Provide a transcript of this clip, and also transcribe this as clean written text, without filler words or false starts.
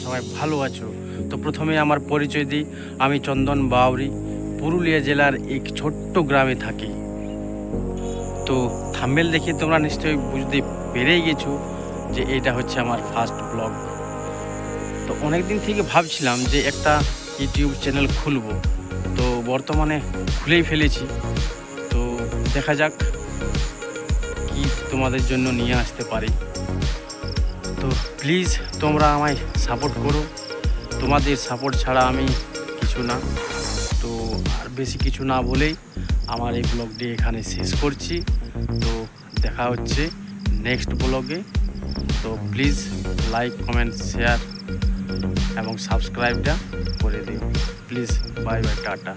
সবাই ভালো আছো। তো প্রথমে আমার পরিচয় দিই, আমি চন্দন বাউরি, পুরুলিয়া জেলার এক ছোট্ট গ্রামে থাকি। তো থাম্বনেল দেখে তোমরা নিশ্চয়ই বুঝতে পেরেই গেছো যে এটা হচ্ছে আমার ফার্স্ট ব্লগ। তো অনেক দিন থেকে ভাবছিলাম যে একটা ইউটিউব চ্যানেল খুলবো, তো বর্তমানে খুলেই ফেলেছি। তো দেখা যাক কি তোমাদের জন্য নিয়ে আসতে পারি। তো প্লিজ তোমরা আমায় সাপোর্ট করো, তোমাদের সাপোর্ট ছাড়া আমি কিছু না। তো আর বেশি কিছু না বলেই আমার এই ব্লগটি এখানে শেষ করছি। তো দেখা হচ্ছে নেক্সট ব্লগে। তো প্লিজ লাইক, কমেন্ট, শেয়ার এবং সাবস্ক্রাইবটা করে দিও প্লিজ। Bye bye, tata.